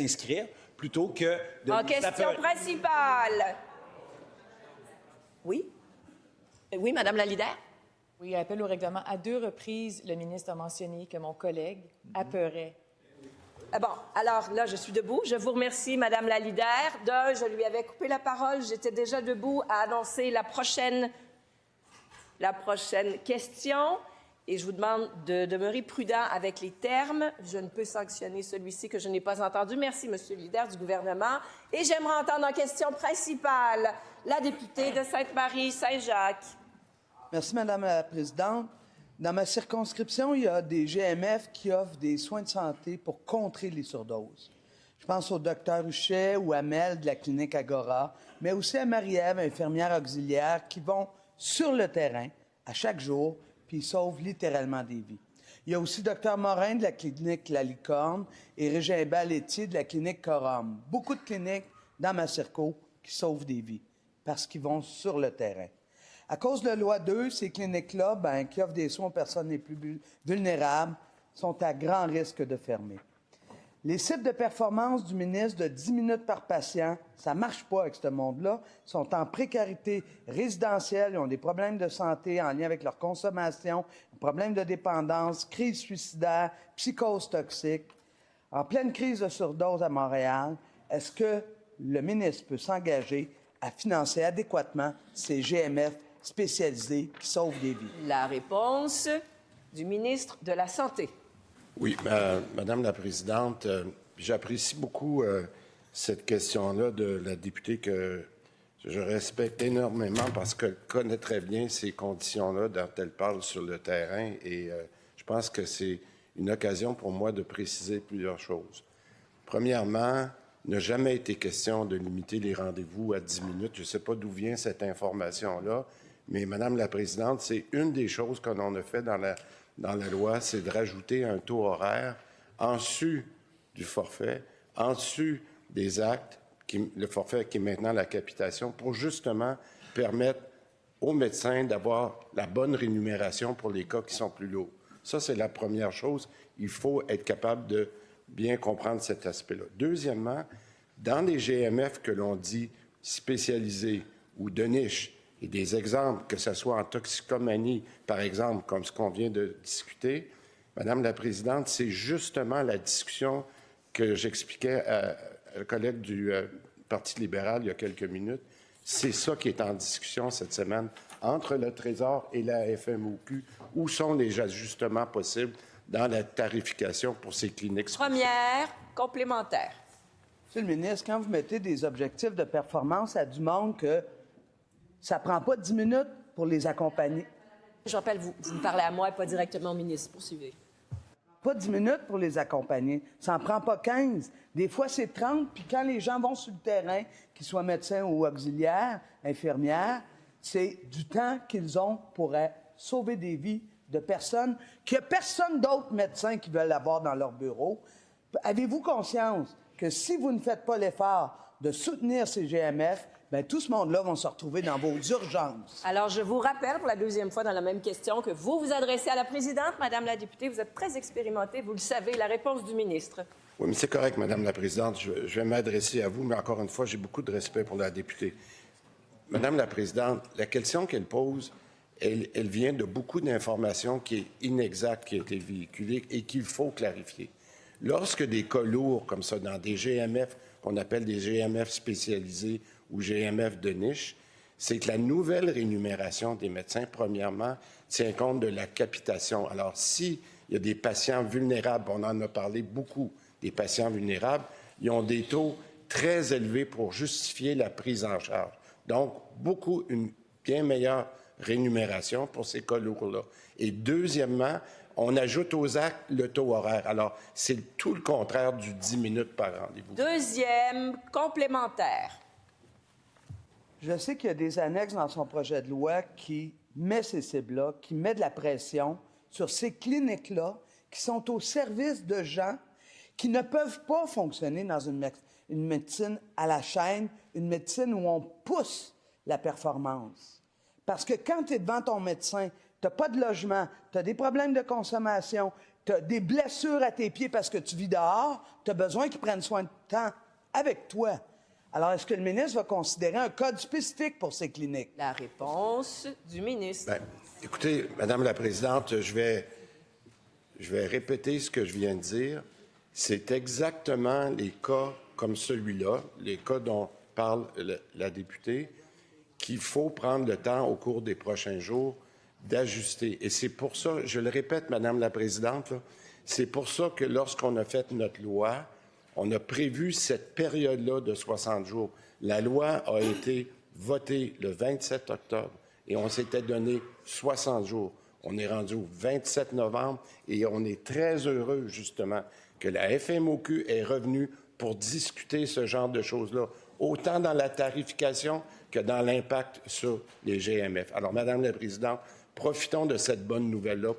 inscrire plutôt que de... En question principale. Oui? Oui, Madame la leader? Oui, appel au règlement. À 2 reprises, le ministre a mentionné que mon collègue apeurait. Bon, alors là, je suis debout. Je vous remercie, Madame la leader. Je lui avais coupé la parole. J'étais déjà debout à annoncer la prochaine question. Et je vous demande de demeurer prudent avec les termes. Je ne peux sanctionner celui-ci que je n'ai pas entendu. Merci, Monsieur le leader du gouvernement. Et j'aimerais entendre en question principale la députée de Sainte-Marie-Saint-Jacques. Merci, Madame la Présidente. Dans ma circonscription, il y a des GMF qui offrent des soins de santé pour contrer les surdoses. Je pense au Dr Huchet ou à Mel de la clinique Agora, mais aussi à Marie-Ève, infirmière auxiliaire, qui vont sur le terrain à chaque jour, puis ils sauvent littéralement des vies. Il y a aussi Dr Morin de la clinique La Licorne et Régin Baletier de la clinique Corum. Beaucoup de cliniques dans ma circo qui sauvent des vies parce qu'ils vont sur le terrain. À cause de la loi 2, ces cliniques-là, qui offrent des soins aux personnes les plus vulnérables, sont à grand risque de fermer. Les sites de performance du ministre de 10 minutes par patient, ça ne marche pas avec ce monde-là, sont en précarité résidentielle, ils ont des problèmes de santé en lien avec leur consommation, problèmes de dépendance, crise suicidaire, psychose toxique. En pleine crise de surdose à Montréal, est-ce que le ministre peut s'engager à financer adéquatement ces GMF spécialisés qui sauvent des vies? La réponse du ministre de la Santé. Oui, Madame la Présidente, j'apprécie beaucoup cette question-là de la députée que je respecte énormément parce qu'elle connaît très bien ces conditions-là dont elle parle sur le terrain et je pense que c'est une occasion pour moi de préciser plusieurs choses. Premièrement, il n'a jamais été question de limiter les rendez-vous à 10 minutes. Je ne sais pas d'où vient cette information-là, mais Madame la Présidente, c'est une des choses que l'on a fait dans la loi, c'est de rajouter un taux horaire en dessus du forfait, en dessus des actes, le forfait qui est maintenant la capitation, pour justement permettre aux médecins d'avoir la bonne rémunération pour les cas qui sont plus lourds. Ça, c'est la première chose. Il faut être capable de bien comprendre cet aspect-là. Deuxièmement, dans les GMF que l'on dit spécialisés ou de niche, et des exemples, que ce soit en toxicomanie, par exemple, comme ce qu'on vient de discuter, Madame la Présidente, c'est justement la discussion que j'expliquais à un collègue du Parti libéral il y a quelques minutes. C'est ça qui est en discussion cette semaine entre le Trésor et la FMOQ. Où sont les ajustements possibles dans la tarification pour ces cliniques? Première complémentaire. Monsieur le ministre, quand vous mettez des objectifs de performance à du monde que ça ne prend pas 10 minutes pour les accompagner. Je rappelle, vous me parlez à moi et pas directement au ministre. Poursuivez. Pas 10 minutes pour les accompagner. Ça n'en prend pas 15. Des fois, c'est 30. Puis quand les gens vont sur le terrain, qu'ils soient médecins ou auxiliaires, infirmières, c'est du temps qu'ils ont pour sauver des vies de personnes qu'il n'y a personne d'autre médecin qui veulent avoir dans leur bureau. Avez-vous conscience que si vous ne faites pas l'effort de soutenir ces GMF, bien, tout ce monde-là va se retrouver dans vos urgences. Alors, je vous rappelle pour la deuxième fois dans la même question que vous vous adressez à la présidente, Madame la députée. Vous êtes très expérimentée, vous le savez. La réponse du ministre. Oui, mais c'est correct, Madame la Présidente. Je vais m'adresser à vous, mais encore une fois, j'ai beaucoup de respect pour la députée. Madame la Présidente, la question qu'elle pose, elle vient de beaucoup d'informations qui est inexacte, qui a été véhiculée et qu'il faut clarifier. Lorsque des cas lourds comme ça, dans des GMF, qu'on appelle des GMF spécialisés ou GMF de niche, c'est que la nouvelle rémunération des médecins, premièrement, tient compte de la capitation. Alors, s'il y a des patients vulnérables, on en a parlé beaucoup, des patients vulnérables, ils ont des taux très élevés pour justifier la prise en charge. Donc, une bien meilleure rémunération pour ces cas lourds-là. Et deuxièmement, on ajoute aux actes le taux horaire. Alors, c'est tout le contraire du 10 minutes par rendez-vous. Deuxième complémentaire. Je sais qu'il y a des annexes dans son projet de loi qui met ces cibles-là, qui met de la pression sur ces cliniques-là qui sont au service de gens qui ne peuvent pas fonctionner dans une médecine à la chaîne, une médecine où on pousse la performance. Parce que quand tu es devant ton médecin, tu n'as pas de logement, tu as des problèmes de consommation, tu as des blessures à tes pieds parce que tu vis dehors, tu as besoin qu'ils prennent soin de temps avec toi. Alors, est-ce que le ministre va considérer un code spécifique pour ces cliniques? La réponse du ministre. Bien, écoutez, Madame la Présidente, je vais répéter ce que je viens de dire. C'est exactement les cas comme celui-là, les cas dont parle la députée, qu'il faut prendre le temps au cours des prochains jours d'ajuster. Et c'est pour ça, je le répète, Madame la Présidente, c'est pour ça que lorsqu'on a fait notre loi, on a prévu cette période-là de 60 jours. La loi a été votée le 27 octobre et on s'était donné 60 jours. On est rendu au 27 novembre et on est très heureux, justement, que la FMOQ est revenue pour discuter ce genre de choses-là, autant dans la tarification que dans l'impact sur les GMF. Alors, Madame la Présidente, profitons de cette bonne nouvelle-là